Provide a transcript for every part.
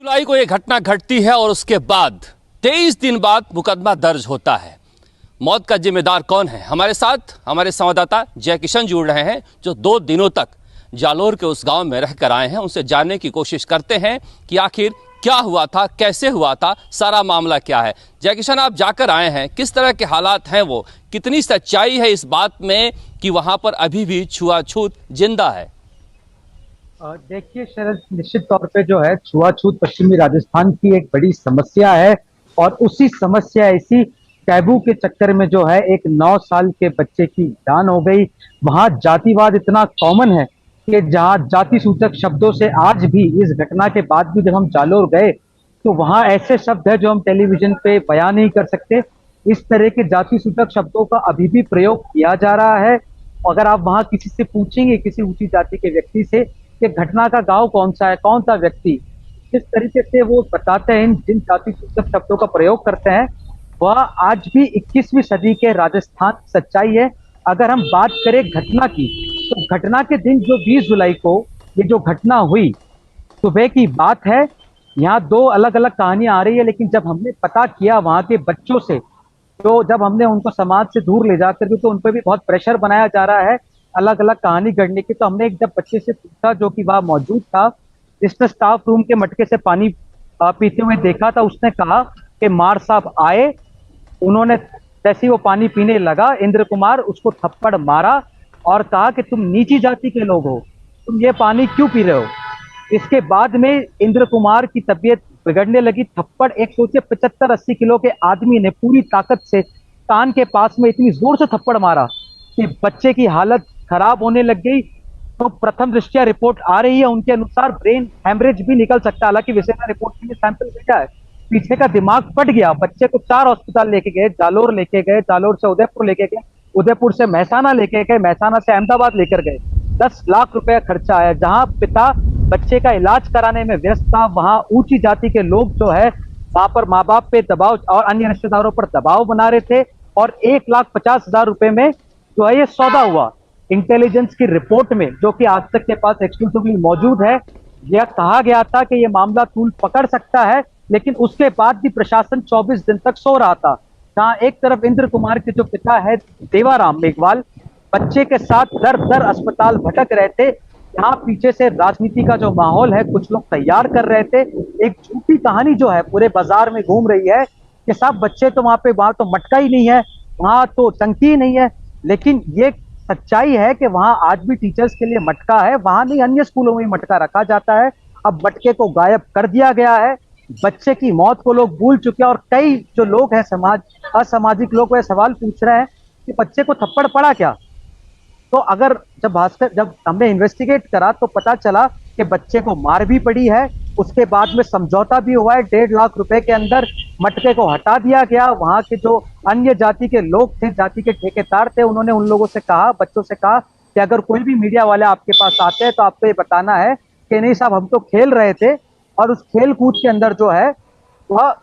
जुलाई को यह घटना घटती है और उसके बाद 23 दिन बाद मुकदमा दर्ज होता है। मौत का जिम्मेदार कौन है? हमारे साथ हमारे संवाददाता जय किशन जुड़ रहे हैं, जो 2 दिनों तक जालोर के उस गांव में रहकर आए हैं। उनसे जानने की कोशिश करते हैं कि आखिर क्या हुआ था, कैसे हुआ था, सारा मामला क्या है। जय किशन, आप जाकर आए हैं, किस तरह के हालात हैं वो, कितनी सच्चाई है इस बात में कि वहां पर अभी भी छुआछूत जिंदा है? देखिए शरद, निश्चित तौर पे जो है छुआछूत पश्चिमी राजस्थान की एक बड़ी समस्या है और उसी समस्या, इसी टैबू के चक्कर में जो है एक 9 साल के बच्चे की जान हो गई। वहां जातिवाद इतना कॉमन है कि जहां जाति सूचक शब्दों से आज भी, इस घटना के बाद भी जब हम जालोर गए तो वहां ऐसे शब्द है जो हम टेलीविजन पे बयान नहीं कर सकते। इस तरह के जाति सूचक शब्दों का अभी भी प्रयोग किया जा रहा है। अगर आप वहां किसी से पूछेंगे, किसी ऊंची जाति के व्यक्ति से, कि घटना का गांव कौन सा है, कौन सा व्यक्ति, किस तरीके से वो बताते हैं, जिन जाति सूचक शब्दों का प्रयोग करते हैं, वह आज भी 21वीं सदी के राजस्थान सच्चाई है। अगर हम बात करें घटना की, तो घटना के दिन जो 20 जुलाई को ये जो घटना हुई, सुबह की बात है। यहाँ 2 अलग अलग कहानियां आ रही है, लेकिन जब हमने पता किया वहां के बच्चों से, तो जब हमने उनको समाज से दूर ले जाकर, क्योंकि उन पर भी बहुत प्रेशर बनाया जा रहा है अलग अलग कहानी गढ़ने की, तो हमने एक जब बच्चे से पूछा जो कि वहां मौजूद था, जिसने स्टाफ रूम के मटके से पानी पीते हुए देखा था, उसने कहा कि मार साहब आए, उन्होंने जैसे वो पानी पीने लगा, इंद्र कुमार उसको थप्पड़ मारा और कहा कि तुम नीची जाति के लोग हो, तुम ये पानी क्यों पी रहे हो। इसके बाद में इंद्र कुमार की तबीयत बिगड़ने लगी। थप्पड़, एक सोचे 75-80 किलो के आदमी ने पूरी ताकत से कान के पास में इतनी जोर से थप्पड़ मारा कि बच्चे की हालत खराब होने लग गई। तो प्रथम दृष्टया रिपोर्ट आ रही है, उनके अनुसार ब्रेन हैमरेज भी निकल सकता है। हालांकि विशेषज्ञ रिपोर्ट के लिए सैंपल भेजा है। पीछे का दिमाग फट गया। बच्चे को 4 अस्पताल लेके गए, जालोर लेके गए, जालोर से उदयपुर लेके गए, उदयपुर से महसाना लेके गए, महसाना से अहमदाबाद लेकर गए। 10 लाख रुपया खर्चा आया। जहां पिता बच्चे का इलाज कराने में व्यस्त था, वहां ऊंची जाति के लोग जो है वहां पर माँ बाप पे दबाव और अन्य रिश्तेदारों पर दबाव बना रहे थे और 1,50,000 रुपए में जो है ये सौदा हुआ। इंटेलिजेंस की रिपोर्ट में, जो कि आज तक के पास एक्सक्लूसिवली मौजूद है, यह कहा गया था कि यह मामला तूल पकड़ सकता है, लेकिन उसके बाद भी प्रशासन 24 दिन तक सो रहा था। जहां एक तरफ इंद्र कुमार के जो पिता है देवाराम मेघवाल बच्चे के साथ दर दर अस्पताल भटक रहे थे, यहाँ पीछे से राजनीति का जो माहौल है कुछ लोग तैयार कर रहे थे। एक झूठी कहानी जो है पूरे बाजार में घूम रही है कि सब बच्चे तो वहां तो मटका ही नहीं है, वहां तो टंकी ही नहीं है। लेकिन ये सच्चाई है कि वहां आज भी टीचर्स के लिए मटका है, वहां नहीं अन्य स्कूलों में मटका रखा जाता है। अब मटके को गायब कर दिया गया है। बच्चे की मौत को लोग भूल चुके हैं और कई जो लोग हैं असामाजिक लोग वह सवाल पूछ रहे हैं कि बच्चे को थप्पड़ पड़ा क्या। तो अगर जब हमने इन्वेस्टिगेट करा तो पता चला कि बच्चे को मार भी पड़ी है। उसके बाद में समझौता भी हुआ है। 1.5 लाख रुपए के अंदर मटके को हटा दिया गया। वहां के जो अन्य जाति के लोग थे, जाति के ठेकेदार थे, उन्होंने उन लोगों से कहा, बच्चों से कहा कि अगर कोई भी मीडिया वाले आपके पास आते हैं तो आपको ये बताना है कि नहीं साहब, हम तो खेल रहे थे। और उस खेल कूद के अंदर जो है वह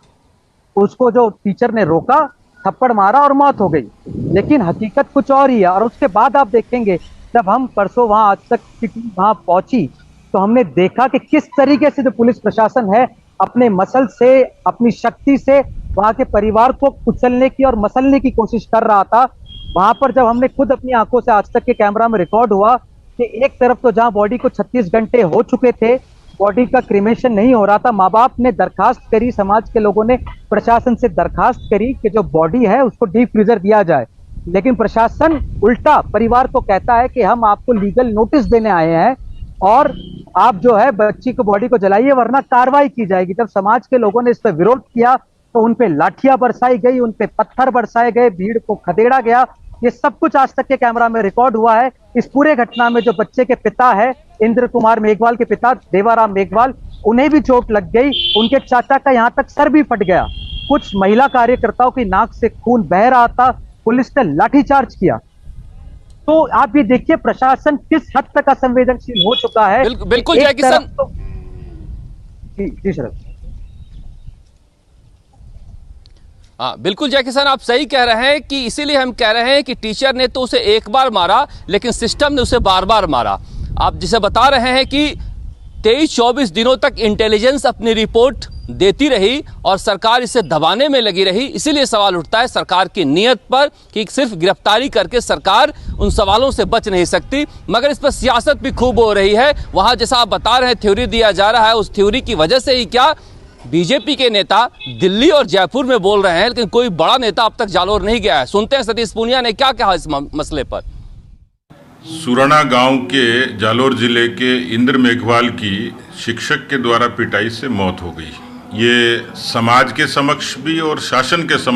उसको जो टीचर ने रोका, थप्पड़ मारा और मौत हो गई। लेकिन हकीकत कुछ और ही है। और उसके बाद आप देखेंगे, जब हम परसों वहां आज तक की टीम वहां पहुंची तो हमने देखा कि किस तरीके से जो पुलिस प्रशासन है अपने मसल से, अपनी शक्ति से वहां के परिवार को कुचलने की और मसलने की कोशिश कर रहा था। वहां पर जब हमने खुद अपनी आंखों से, आज तक के कैमरा में रिकॉर्ड हुआ कि एक तरफ तो जहां बॉडी को 36 घंटे हो चुके थे, बॉडी का क्रिमेशन नहीं हो रहा था, माँ बाप ने दरखास्त करी, समाज के लोगों ने प्रशासन से दरखास्त करी कि जो बॉडी है उसको डीप फ्रीजर दिया जाए। लेकिन प्रशासन उल्टा परिवार को कहता है कि हम आपको लीगल नोटिस देने आए हैं और आप जो है बच्ची को, बॉडी को जलाइए वरना कार्रवाई की जाएगी। जब समाज के लोगों ने इस पर विरोध किया तो उन पे लाठियां बरसाई गई, उन पे पत्थर बरसाए गए, भीड़ को खदेड़ा गया। ये सब कुछ आज तक के कैमरा में रिकॉर्ड हुआ है। इस पूरे घटना में जो बच्चे के पिता है, इंद्र कुमार मेघवाल के पिता देवाराम मेघवाल, उन्हें भी चोट लग गई। उनके चाचा का यहाँ तक सर भी फट गया। कुछ महिला कार्यकर्ताओं की नाक से खून बह रहा था। पुलिस ने लाठीचार्ज किया। तो आप ये देखिए प्रशासन किस हद तक असंवेदनशील हो चुका है। बिल्कुल जय किशन। जी शरद। हाँ बिल्कुल जय किशन, आप सही कह रहे हैं कि इसीलिए हम कह रहे हैं कि टीचर ने तो उसे एक बार मारा लेकिन सिस्टम ने उसे बार बार मारा। आप जिसे बता रहे हैं कि 23-24 दिनों तक इंटेलिजेंस अपनी रिपोर्ट देती रही और सरकार इसे दबाने में लगी रही। इसीलिए सवाल उठता है सरकार की नीयत पर कि सिर्फ गिरफ्तारी करके सरकार उन सवालों से बच नहीं सकती, मगर इस पर सियासत भी खूब हो रही है। वहां जैसा आप बता रहे हैं थ्योरी दिया जा रहा है, उस थ्योरी की वजह से ही क्या बीजेपी के नेता दिल्ली और जयपुर में बोल रहे हैं, लेकिन कोई बड़ा नेता अब तक जालोर नहीं गया है। सुनते हैं सतीश पूनिया ने क्या कहा इस मसले पर। सुराना गांव के जालोर जिले के इंद्र मेघवाल की शिक्षक के द्वारा पिटाई से मौत हो गई। ये समाज के समक्ष भी और शासन के समक्ष